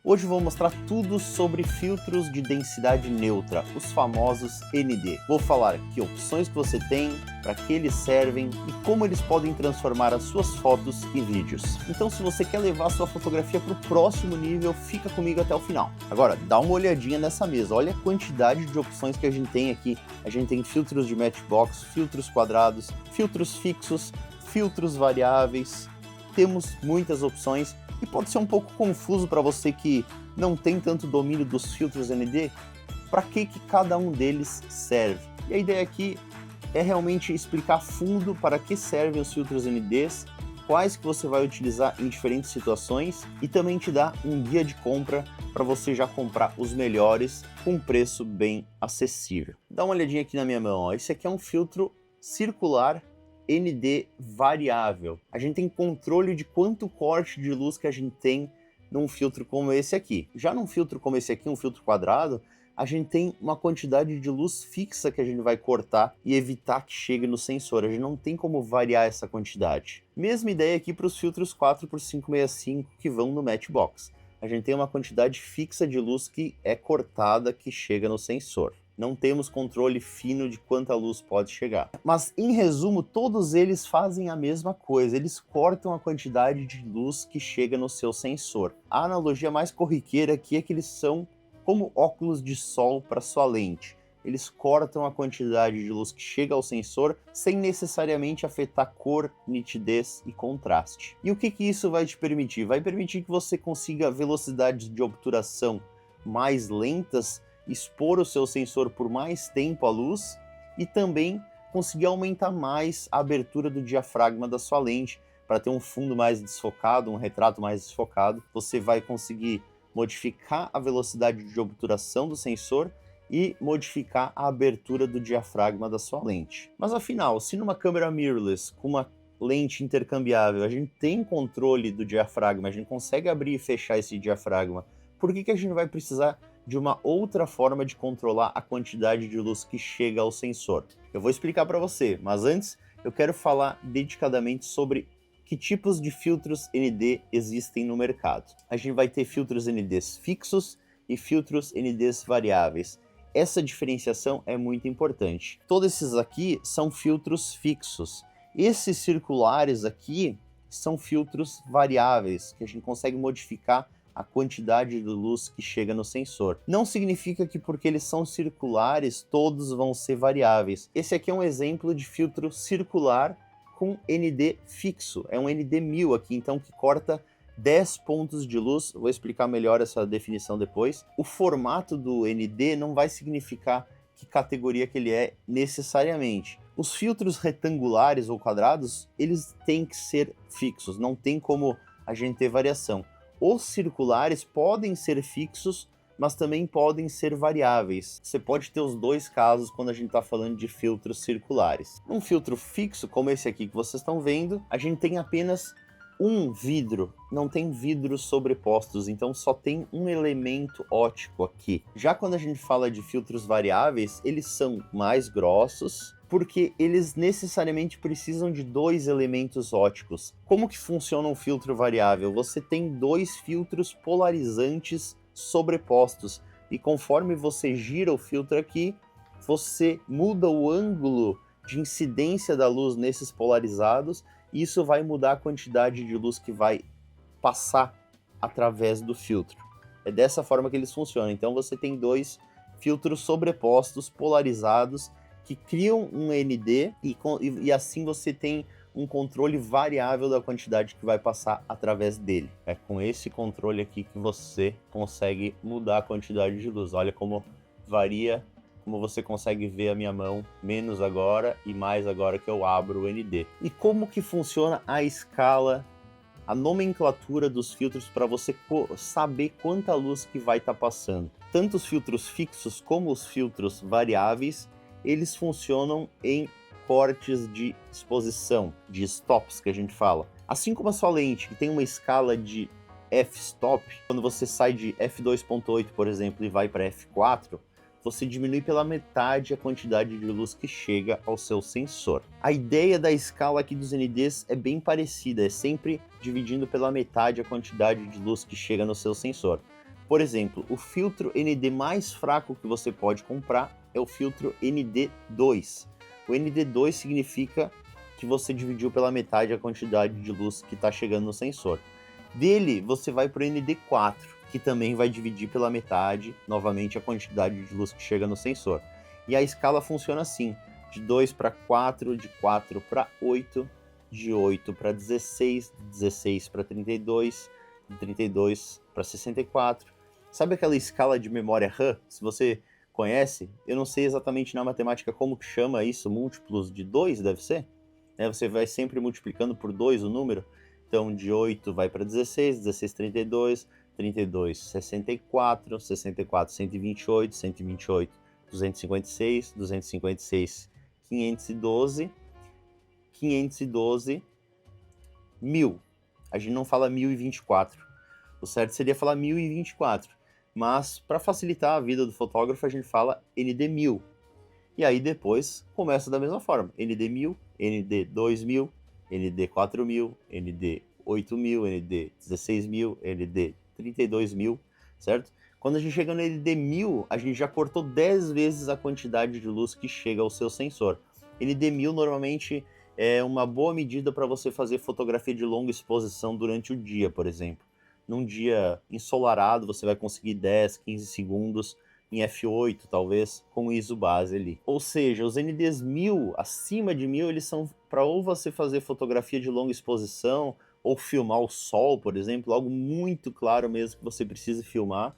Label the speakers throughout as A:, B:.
A: Hoje vou mostrar tudo sobre filtros de densidade neutra, os famosos ND. Vou falar que opções que você tem, para que eles servem e como eles podem transformar as suas fotos e vídeos. Então, se você quer levar a sua fotografia para o próximo nível, fica comigo até o final. Agora, dá uma olhadinha nessa mesa, olha a quantidade de opções que a gente tem aqui. A gente tem filtros de matchbox, filtros quadrados, filtros fixos, filtros variáveis, temos muitas opções. E pode ser um pouco confuso para você que não tem tanto domínio dos filtros ND, para que cada um deles serve. E a ideia aqui é realmente explicar a fundo para que servem os filtros NDs, quais que você vai utilizar em diferentes situações e também te dar um guia de compra para você já comprar os melhores com um preço bem acessível. Dá uma olhadinha aqui na minha mão, ó. Esse aqui é um filtro circular ND variável. A gente tem controle de quanto corte de luz que a gente tem num filtro como esse aqui. Já num filtro como esse aqui, um filtro quadrado, a gente tem uma quantidade de luz fixa que a gente vai cortar e evitar que chegue no sensor. A gente não tem como variar essa quantidade. Mesma ideia aqui para os filtros 4x565 que vão no Matchbox. A gente tem uma quantidade fixa de luz que é cortada, que chega no sensor. Não temos controle fino de quanta luz pode chegar. Mas, em resumo, todos eles fazem a mesma coisa. Eles cortam a quantidade de luz que chega no seu sensor. A analogia mais corriqueira aqui é que eles são como óculos de sol para sua lente. Eles cortam a quantidade de luz que chega ao sensor sem necessariamente afetar cor, nitidez e contraste. E o que isso vai te permitir? Vai permitir que você consiga velocidades de obturação mais lentas, expor o seu sensor por mais tempo à luz e também conseguir aumentar mais a abertura do diafragma da sua lente para ter um fundo mais desfocado, um retrato mais desfocado. Você vai conseguir modificar a velocidade de obturação do sensor e modificar a abertura do diafragma da sua lente. Mas afinal, se numa câmera mirrorless com uma lente intercambiável a gente tem controle do diafragma, a gente consegue abrir e fechar esse diafragma, por que a gente vai precisar de uma outra forma de controlar a quantidade de luz que chega ao sensor? Eu vou explicar para você, mas antes eu quero falar dedicadamente sobre que tipos de filtros ND existem no mercado. A gente vai ter filtros NDs fixos e filtros NDs variáveis. Essa diferenciação é muito importante. Todos esses aqui são filtros fixos. Esses circulares aqui são filtros variáveis, que a gente consegue modificar a quantidade de luz que chega no sensor. Não significa que porque eles são circulares, todos vão ser variáveis. Esse aqui é um exemplo de filtro circular com ND fixo. É um ND 1000 aqui, então, que corta 10 pontos de luz. Vou explicar melhor essa definição depois. O formato do ND não vai significar que categoria que ele é necessariamente. Os filtros retangulares ou quadrados, eles têm que ser fixos, não tem como a gente ter variação. Os circulares podem ser fixos, mas também podem ser variáveis. Você pode ter os dois casos quando a gente está falando de filtros circulares. Um filtro fixo, como esse aqui que vocês estão vendo, a gente tem apenas um vidro, não tem vidros sobrepostos, então só tem um elemento óptico aqui. Já quando a gente fala de filtros variáveis, eles são mais grossos, porque eles necessariamente precisam de dois elementos ópticos. Como que funciona um filtro variável? Você tem dois filtros polarizantes sobrepostos, e conforme você gira o filtro aqui, você muda o ângulo de incidência da luz nesses polarizados, e isso vai mudar a quantidade de luz que vai passar através do filtro. É dessa forma que eles funcionam. Então você tem dois filtros sobrepostos, polarizados, que criam um ND e assim você tem um controle variável da quantidade que vai passar através dele. É com esse controle aqui que você consegue mudar a quantidade de luz. Olha como varia, como você consegue ver a minha mão, menos agora e mais agora que eu abro o ND. E como que funciona a escala, a nomenclatura dos filtros para você saber quanta luz que vai estar passando. Tanto os filtros fixos como os filtros variáveis, eles funcionam em cortes de exposição, de stops que a gente fala. Assim como a sua lente, que tem uma escala de f-stop, quando você sai de f2.8, por exemplo, e vai para f4, você diminui pela metade a quantidade de luz que chega ao seu sensor. A ideia da escala aqui dos NDs é bem parecida, é sempre dividindo pela metade a quantidade de luz que chega no seu sensor. Por exemplo, o filtro ND mais fraco que você pode comprar é o filtro ND2. O ND2 significa que você dividiu pela metade a quantidade de luz que está chegando no sensor. Dele, você vai para o ND4, que também vai dividir pela metade, novamente, a quantidade de luz que chega no sensor. E a escala funciona assim, de 2 para 4, de 4 para 8, de 8 para 16, de 16 para 32, de 32 para 64. Sabe aquela escala de memória RAM? Se você conhece, eu não sei exatamente na matemática como que chama isso, múltiplos de 2, deve ser? Você vai sempre multiplicando por 2 o número. Então, de 8 vai para 16, 16, 32, 32, 64, 64, 128, 128, 256, 256, 512, 512, 1000. A gente não fala 1024. O certo seria falar 1024. Mas, para facilitar a vida do fotógrafo, a gente fala ND1000. E aí depois começa da mesma forma. ND1000, ND2000, ND4000, ND8000, ND16000, ND32000, certo? Quando a gente chega no ND1000, a gente já cortou 10 vezes a quantidade de luz que chega ao seu sensor. ND1000 normalmente é uma boa medida para você fazer fotografia de longa exposição durante o dia, por exemplo. Num dia ensolarado, você vai conseguir 10, 15 segundos em f8, talvez, com ISO base ali. Ou seja, os NDs 1000, acima de 1000, eles são para ou você fazer fotografia de longa exposição, ou filmar o sol, por exemplo, algo muito claro mesmo que você precisa filmar,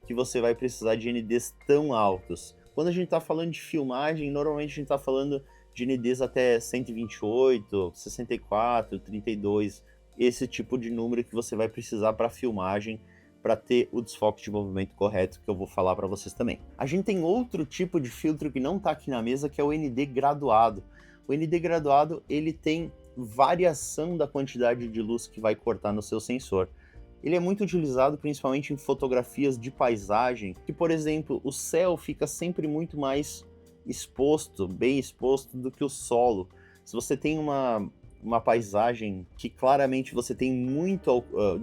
A: que você vai precisar de NDs tão altos. Quando a gente está falando de filmagem, normalmente a gente está falando de NDs até 128, 64, 32, esse tipo de número que você vai precisar para filmagem, para ter o desfoque de movimento correto, que eu vou falar para vocês também. A gente tem outro tipo de filtro que não está aqui na mesa, que é o ND graduado. O ND graduado, ele tem variação da quantidade de luz que vai cortar no seu sensor. Ele é muito utilizado principalmente em fotografias de paisagem, que, por exemplo, o céu fica sempre muito mais exposto, bem exposto, do que o solo. Se você tem uma paisagem que claramente você tem muita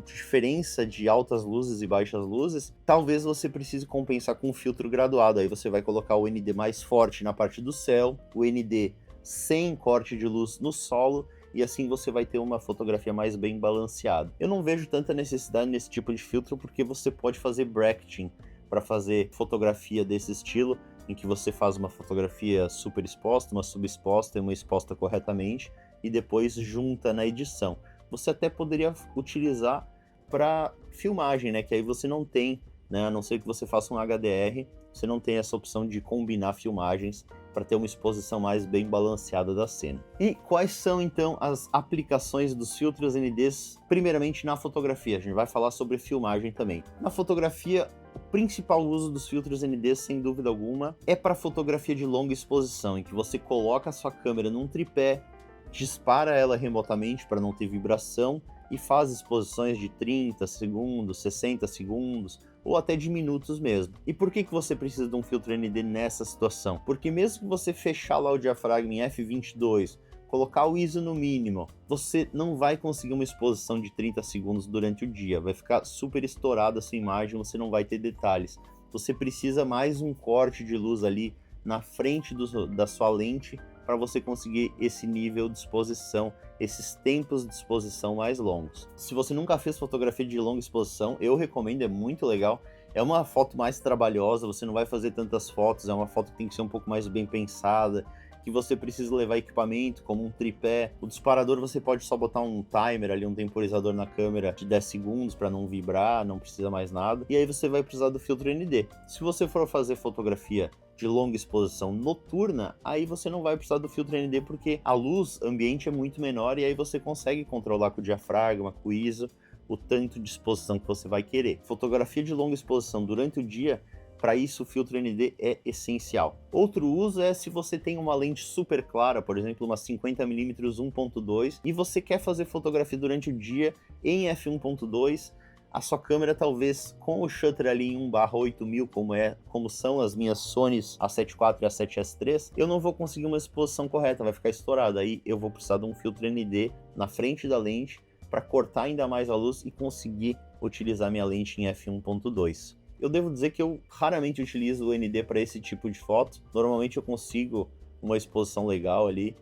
A: diferença de altas luzes e baixas luzes, talvez você precise compensar com um filtro graduado. Aí você vai colocar o ND mais forte na parte do céu, o ND sem corte de luz no solo, e assim você vai ter uma fotografia mais bem balanceada. Eu não vejo tanta necessidade nesse tipo de filtro, porque você pode fazer bracketing para fazer fotografia desse estilo, em que você faz uma fotografia super exposta, uma subexposta e uma exposta corretamente, e depois junta na edição. Você até poderia utilizar para filmagem, né? Que aí você não tem, né? A não ser que você faça um HDR, você não tem essa opção de combinar filmagens para ter uma exposição mais bem balanceada da cena. E quais são então as aplicações dos filtros NDs? Primeiramente na fotografia, a gente vai falar sobre filmagem também. Na fotografia, o principal uso dos filtros NDs, sem dúvida alguma, é para fotografia de longa exposição, em que você coloca a sua câmera num tripé, dispara ela remotamente para não ter vibração e faz exposições de 30 segundos, 60 segundos ou até de minutos mesmo. E por que você precisa de um filtro ND nessa situação? Porque mesmo que você fechar lá o diafragma em f22, colocar o ISO no mínimo, você não vai conseguir uma exposição de 30 segundos durante o dia, vai ficar super estourada a sua imagem, você não vai ter detalhes. Você precisa mais um corte de luz ali na frente da sua lente para você conseguir esse nível de exposição, esses tempos de exposição mais longos. Se você nunca fez fotografia de longa exposição, eu recomendo, é muito legal. É uma foto mais trabalhosa, você não vai fazer tantas fotos, é uma foto que tem que ser um pouco mais bem pensada, que você precisa levar equipamento, como um tripé. O disparador você pode só botar um timer ali, um temporizador na câmera de 10 segundos para não vibrar, não precisa mais nada. E aí você vai precisar do filtro ND. Se você for fazer fotografia de longa exposição noturna, aí você não vai precisar do filtro ND, porque a luz ambiente é muito menor e aí você consegue controlar com o diafragma, com o ISO, o tanto de exposição que você vai querer. Fotografia de longa exposição durante o dia, para isso o filtro ND é essencial. Outro uso é se você tem uma lente super clara, por exemplo, uma 50mm 1.2, e você quer fazer fotografia durante o dia em f1.2, a sua câmera talvez com o shutter ali em 1/8000, como são as minhas Sony A7 IV e A7S III, eu não vou conseguir uma exposição correta, vai ficar estourado. Aí eu vou precisar de um filtro ND na frente da lente para cortar ainda mais a luz e conseguir utilizar minha lente em f1.2. Eu devo dizer que eu raramente utilizo o ND para esse tipo de foto. Normalmente eu consigo uma exposição legal ali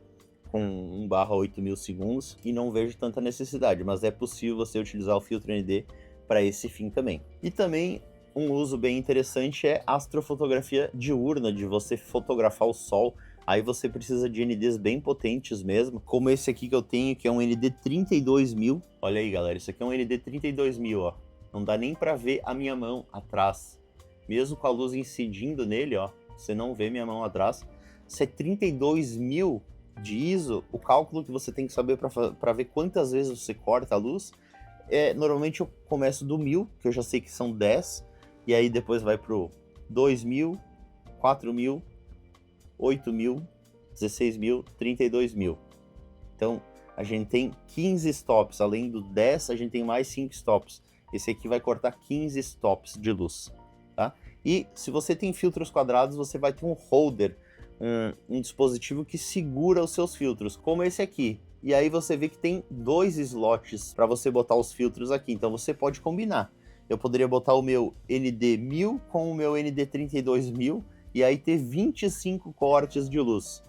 A: com 1/8000 segundos e não vejo tanta necessidade, mas é possível você utilizar o filtro ND para esse fim também. E também um uso bem interessante é astrofotografia diurna, de você fotografar o Sol. Aí você precisa de NDs bem potentes mesmo, como esse aqui que eu tenho, que é um ND 32000. Olha aí, galera, isso aqui é um ND 32000, ó. Não dá nem para ver a minha mão atrás. Mesmo com a luz incidindo nele, ó, você não vê minha mão atrás. Se é 32.000 de ISO, o cálculo que você tem que saber para ver quantas vezes você corta a luz, normalmente eu começo do 1000, que eu já sei que são 10, e aí depois vai pro 2000, 4000, 8.000, 16.000, 32.000. Então, a gente tem 15 stops. Além do 10, a gente tem mais 5 stops. Esse aqui vai cortar 15 stops de luz, tá? E se você tem filtros quadrados, você vai ter um holder, um dispositivo que segura os seus filtros, como esse aqui. E aí você vê que tem 2 slots para você botar os filtros aqui. Então, você pode combinar. Eu poderia botar o meu ND 1000 com o meu ND 32000, e aí ter 25 cortes de luz.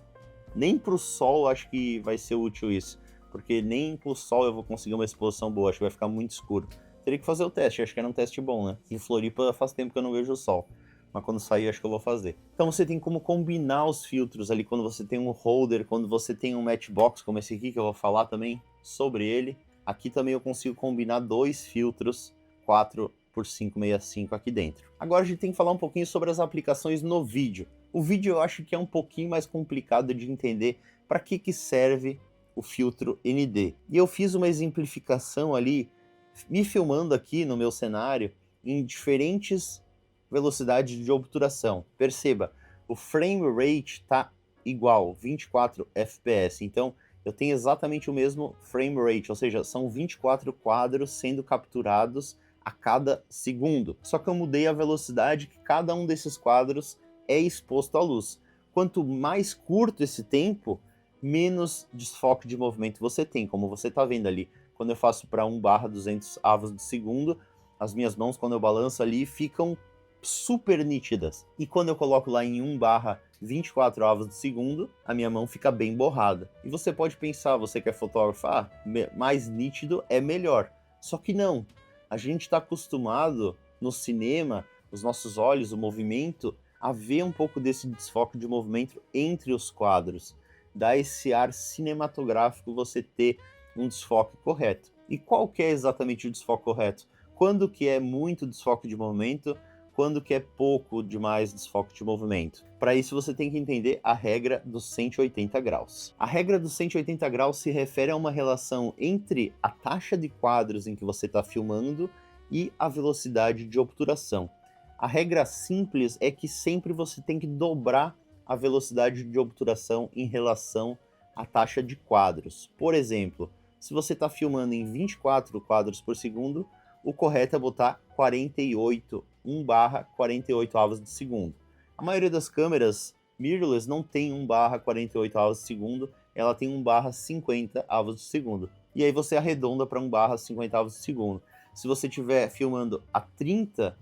A: Nem para o sol acho que vai ser útil isso, porque nem para o sol eu vou conseguir uma exposição boa, acho que vai ficar muito escuro. Teria que fazer o teste, acho que era um teste bom, né? Em Floripa faz tempo que eu não vejo o sol, mas quando sair acho que eu vou fazer. Então você tem como combinar os filtros ali quando você tem um holder, quando você tem um matchbox como esse aqui, que eu vou falar também sobre ele. Aqui também eu consigo combinar 2 filtros 4x565 aqui dentro. Agora a gente tem que falar um pouquinho sobre as aplicações no vídeo. O vídeo eu acho que é um pouquinho mais complicado de entender para que serve o filtro ND. E eu fiz uma exemplificação ali, me filmando aqui no meu cenário, em diferentes velocidades de obturação. Perceba, o frame rate está igual, 24 fps. Então, eu tenho exatamente o mesmo frame rate, ou seja, são 24 quadros sendo capturados a cada segundo. Só que eu mudei a velocidade que cada um desses quadros é exposto à luz. Quanto mais curto esse tempo, menos desfoque de movimento você tem, como você está vendo ali. Quando eu faço para 1/200 avos de segundo, as minhas mãos, quando eu balanço ali, ficam super nítidas. E quando eu coloco lá em 1/24 avos de segundo, a minha mão fica bem borrada. E você pode pensar, você que é fotógrafo, mais nítido é melhor. Só que não. A gente está acostumado no cinema, os nossos olhos, o movimento, a ver um pouco desse desfoque de movimento entre os quadros. Dá esse ar cinematográfico você ter um desfoque correto. E qual que é exatamente o desfoque correto? Quando que é muito desfoque de movimento? Quando que é pouco demais desfoque de movimento? Para isso você tem que entender a regra dos 180 graus. A regra dos 180 graus se refere a uma relação entre a taxa de quadros em que você está filmando e a velocidade de obturação. A regra simples é que sempre você tem que dobrar a velocidade de obturação em relação à taxa de quadros. Por exemplo, se você está filmando em 24 quadros por segundo, o correto é botar 48, 1/48 avos de segundo. A maioria das câmeras mirrorless não tem 1/48 avos de segundo, ela tem 1/50 avos de segundo. E aí você arredonda para 1/50 avos de segundo. Se você estiver filmando a 30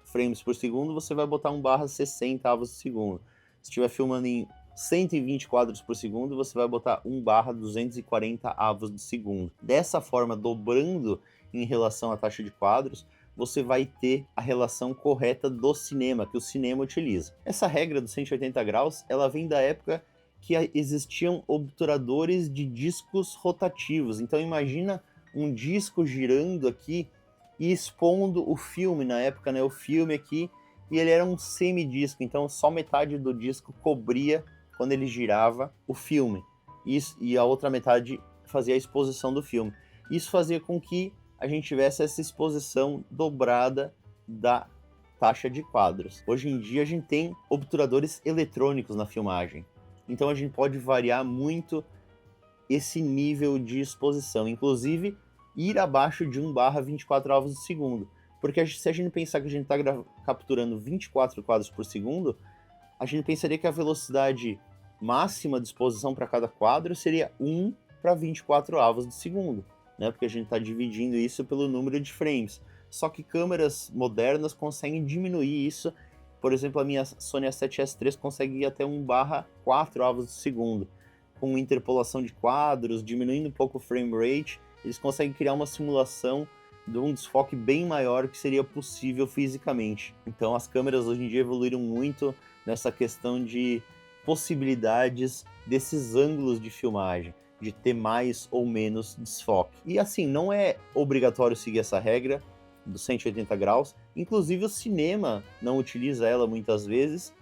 A: frames por segundo, você vai botar 1/60 avos de segundo. Se estiver filmando em 120 quadros por segundo, você vai botar 1/240 avos de segundo. Dessa forma, dobrando em relação à taxa de quadros, você vai ter a relação correta do cinema, que o cinema utiliza. Essa regra dos 180 graus, ela vem da época que existiam obturadores de discos rotativos. Então imagina um disco girando aqui e expondo o filme, na época, né, o filme aqui, e ele era um semidisco, então só metade do disco cobria, quando ele girava, o filme. E a outra metade fazia a exposição do filme. Isso fazia com que a gente tivesse essa exposição dobrada da taxa de quadros. Hoje em dia a gente tem obturadores eletrônicos na filmagem, então a gente pode variar muito esse nível de exposição, inclusive ir abaixo de 1/24 avos de segundo, porque se a gente pensar que a gente está capturando 24 quadros por segundo, a gente pensaria que a velocidade máxima de exposição para cada quadro seria 1/24 avos de segundo, né? Porque a gente está dividindo isso pelo número de frames. só que câmeras modernas conseguem diminuir isso. Por exemplo, a minha Sony A7S III consegue ir até 1/4 avos de segundo, com interpolação de quadros, diminuindo um pouco o frame rate, eles conseguem criar uma simulação de um desfoque bem maior que seria possível fisicamente. Então as câmeras hoje em dia evoluíram muito nessa questão de possibilidades desses ângulos de filmagem, de ter mais ou menos desfoque. E assim, não é obrigatório seguir essa regra dos 180 graus, inclusive o cinema não utiliza ela muitas vezes.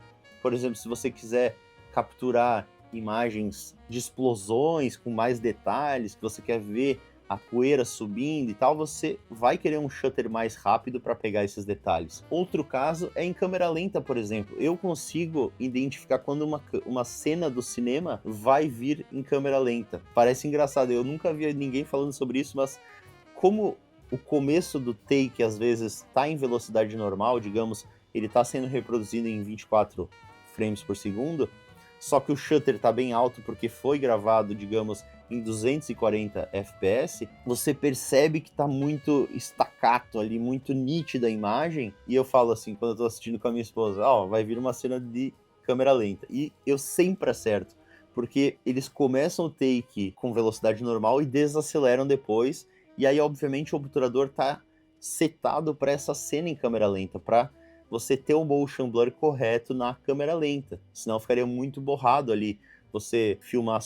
A: Por exemplo, se você quiser capturar imagens de explosões com mais detalhes, que você quer ver a poeira subindo e tal, você vai querer um shutter mais rápido para pegar esses detalhes. Outro caso é em câmera lenta, por exemplo. Eu consigo identificar quando uma cena do cinema vai vir em câmera lenta. Parece engraçado, eu nunca vi ninguém falando sobre isso, mas como o começo do take às vezes está em velocidade normal, digamos, ele está sendo reproduzido em 24 frames por segundo, só que o shutter está bem alto porque foi gravado, digamos, em 240 fps, você percebe que está muito staccato ali, muito nítida a imagem, e eu falo assim, quando eu estou assistindo com a minha esposa, vai vir uma cena de câmera lenta, e eu sempre acerto, porque eles começam o take com velocidade normal e desaceleram depois, e aí obviamente o obturador está setado para essa cena em câmera lenta, para você ter o motion blur correto na câmera lenta, senão ficaria muito borrado ali você filmar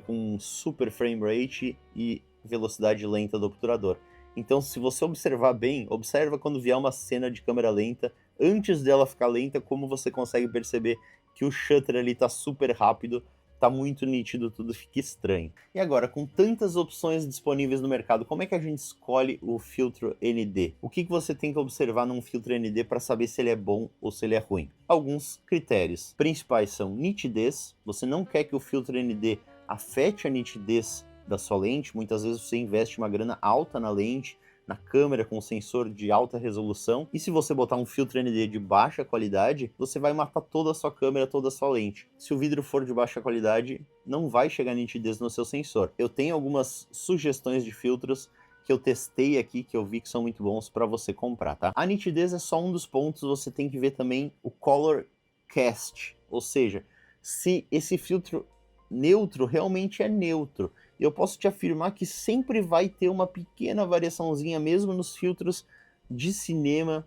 A: com super frame rate e velocidade lenta do obturador. Então, se você observar bem, observa quando vier uma cena de câmera lenta, antes dela ficar lenta, como você consegue perceber que o shutter ali tá super rápido, tá muito nítido, tudo fica estranho. E agora, com tantas opções disponíveis no mercado, como é que a gente escolhe o filtro ND? O que você tem que observar num filtro ND para saber se ele é bom ou se ele é ruim? Alguns critérios principais são nitidez. Você não quer que o filtro ND afete a nitidez da sua lente. Muitas vezes você investe uma grana alta na lente, na câmera com sensor de alta resolução, e se você botar um filtro ND de baixa qualidade, você vai matar toda a sua câmera, toda a sua lente. Se o vidro for de baixa qualidade, não vai chegar nitidez no seu sensor. Eu tenho algumas sugestões de filtros que eu testei aqui, que eu vi que são muito bons para você comprar, tá? A nitidez é só um dos pontos, você tem que ver também o color cast, ou seja, se esse filtro neutro realmente é neutro. Eu posso te afirmar que sempre vai ter uma pequena variaçãozinha, mesmo nos filtros de cinema,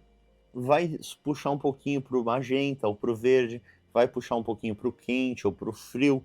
A: vai puxar um pouquinho para o magenta ou para o verde, vai puxar um pouquinho para o quente ou para o frio.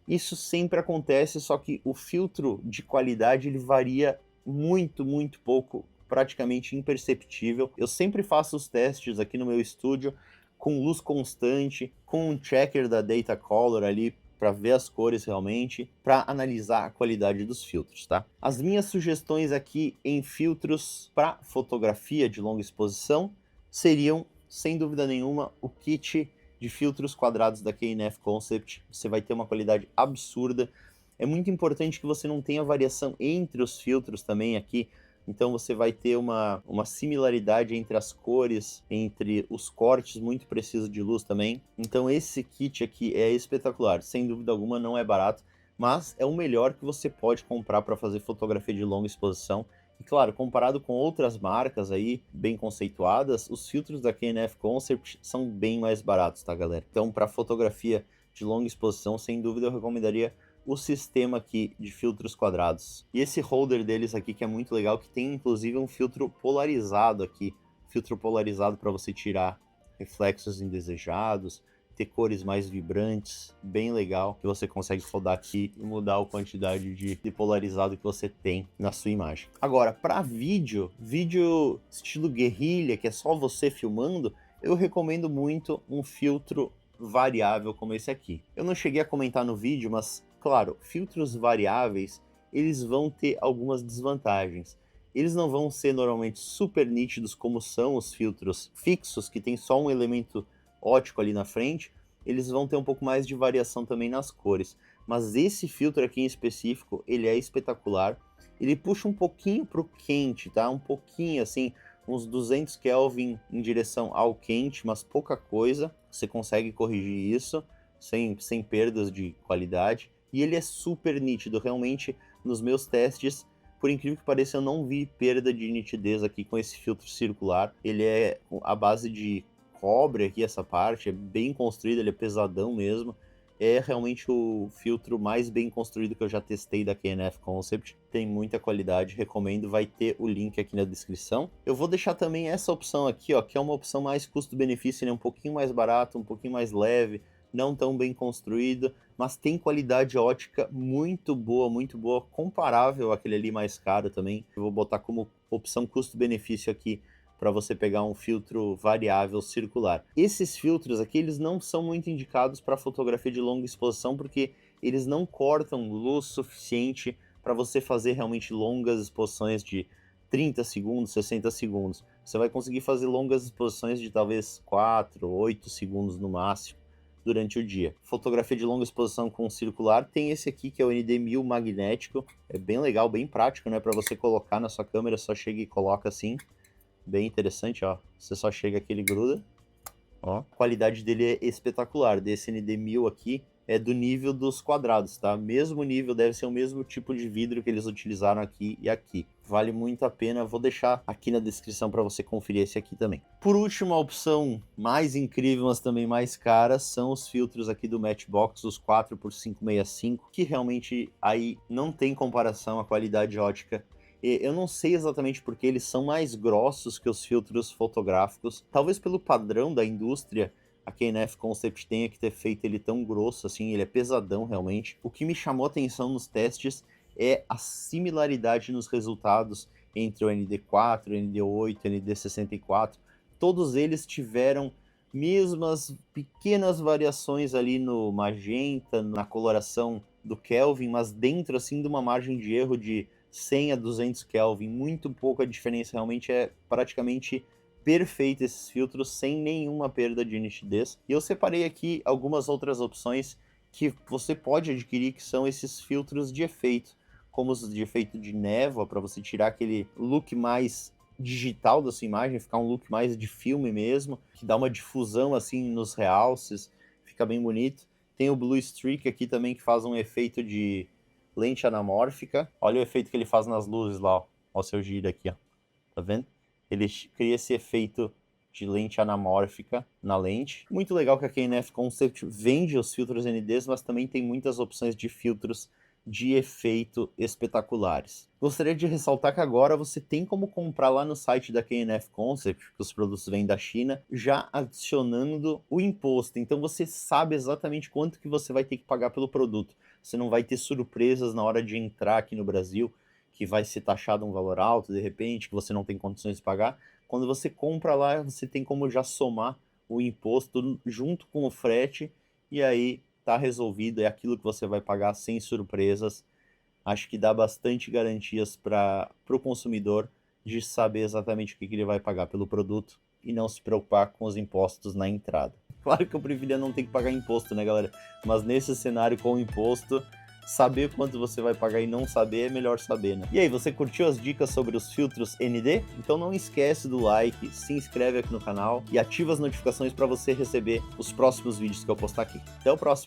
A: Isso sempre acontece, só que o filtro de qualidade ele varia muito, muito pouco, praticamente imperceptível. Eu sempre faço os testes aqui no meu estúdio com luz constante, com um checker da Datacolor ali, para ver as cores realmente, para analisar a qualidade dos filtros, tá? As minhas sugestões aqui em filtros para fotografia de longa exposição seriam, sem dúvida nenhuma, o kit de filtros quadrados da KNF Concept. Você vai ter uma qualidade absurda. É muito importante que você não tenha variação entre os filtros também aqui. Então você vai ter uma similaridade entre as cores, entre os cortes muito precisos de luz também. Então esse kit aqui é espetacular, sem dúvida alguma não é barato, mas é o melhor que você pode comprar para fazer fotografia de longa exposição. E claro, comparado com outras marcas aí, bem conceituadas, os filtros da KNF Concept são bem mais baratos, tá galera? Então para fotografia de longa exposição, sem dúvida eu recomendaria o sistema aqui de filtros quadrados. E esse holder deles aqui que é muito legal, que tem inclusive um filtro polarizado aqui, filtro polarizado para você tirar reflexos indesejados, ter cores mais vibrantes, bem legal, que você consegue rodar aqui e mudar a quantidade de polarizado que você tem na sua imagem. Agora, para vídeo estilo guerrilha, que é só você filmando, eu recomendo muito um filtro variável como esse aqui. Eu não cheguei a comentar no vídeo, mas claro, filtros variáveis, eles vão ter algumas desvantagens. Eles não vão ser normalmente super nítidos como são os filtros fixos, que tem só um elemento ótico ali na frente. Eles vão ter um pouco mais de variação também nas cores. Mas esse filtro aqui em específico, ele é espetacular. Ele puxa um pouquinho para o quente, tá? Um pouquinho assim, uns 200 Kelvin em direção ao quente, mas pouca coisa. Você consegue corrigir isso sem perdas de qualidade. E ele é super nítido, realmente nos meus testes Por incrível que pareça, eu não vi perda de nitidez aqui com esse filtro circular. Ele é a base de cobre aqui, essa parte, é bem construído, ele é pesadão mesmo. É realmente o filtro mais bem construído que eu já testei da KNF Concept. Tem muita qualidade, recomendo, vai ter o link aqui na descrição. Eu vou deixar também essa opção aqui, ó, que é uma opção mais custo-benefício, ele é um pouquinho mais barato, um pouquinho mais leve, não tão bem construído, mas tem qualidade ótica muito boa, comparável àquele ali mais caro também. Eu vou botar como opção custo-benefício aqui, para você pegar um filtro variável circular. Esses filtros aqui, eles não são muito indicados para fotografia de longa exposição, porque eles não cortam luz suficiente para você fazer realmente longas exposições de 30 segundos, 60 segundos. Você vai conseguir fazer longas exposições de talvez 4, 8 segundos no máximo durante o dia. Fotografia de longa exposição com circular tem esse aqui, que é o ND1000 magnético. É bem legal, bem prático, né? Para você colocar na sua câmera, só chega e coloca assim. Bem interessante, ó. Você só chega aqui, ele gruda. Ó. A qualidade dele é espetacular. Desse ND1000 aqui é do nível dos quadrados, tá? Mesmo nível, deve ser o mesmo tipo de vidro que eles utilizaram aqui e aqui. Vale muito a pena. Vou deixar aqui na descrição para você conferir esse aqui também. Por último, a opção mais incrível, mas também mais cara, são os filtros aqui do Matchbox, os 4x565, que realmente aí não tem comparação a qualidade ótica. Eu não sei exatamente porque eles são mais grossos que os filtros fotográficos. Talvez pelo padrão da indústria, a KNF Concept tenha que ter feito ele tão grosso assim, ele é pesadão realmente. O que me chamou a atenção nos testes é a similaridade nos resultados entre o ND4, o ND8, o ND64. Todos eles tiveram mesmas pequenas variações ali no magenta, na coloração do Kelvin, mas dentro assim de uma margem de erro de 100 a 200 Kelvin, muito pouca diferença, realmente é praticamente perfeito esses filtros, sem nenhuma perda de nitidez. E eu separei aqui algumas outras opções que você pode adquirir, que são esses filtros de efeito, como os de efeito de névoa, para você tirar aquele look mais digital da sua imagem, ficar um look mais de filme mesmo, que dá uma difusão assim nos realces, fica bem bonito. Tem o Blue Streak aqui também, que faz um efeito de lente anamórfica. Olha o efeito que ele faz nas luzes lá, ó. Ó o seu giro aqui, ó. Tá vendo? Ele cria esse efeito de lente anamórfica na lente. Muito legal que a KNF Concept vende os filtros NDs, mas também tem muitas opções de filtros de efeito espetaculares. Gostaria de ressaltar que agora você tem como comprar lá no site da KNF Concept, que os produtos vêm da China, já adicionando o imposto. Então você sabe exatamente quanto que você vai ter que pagar pelo produto. Você não vai ter surpresas na hora de entrar aqui no Brasil, que vai ser taxado um valor alto, de repente, que você não tem condições de pagar. Quando você compra lá, você tem como já somar o imposto junto com o frete, e aí tá resolvido, é aquilo que você vai pagar sem surpresas. Acho que dá bastante garantias para o consumidor de saber exatamente o que ele vai pagar pelo produto e não se preocupar com os impostos na entrada. Claro que eu preferia não ter que pagar imposto, né, galera? Mas nesse cenário com imposto, saber quanto você vai pagar e não saber é melhor saber, né? E aí, você curtiu as dicas sobre os filtros ND? Então não esquece do like, se inscreve aqui no canal e ativa as notificações para você receber os próximos vídeos que eu postar aqui. Até o próximo!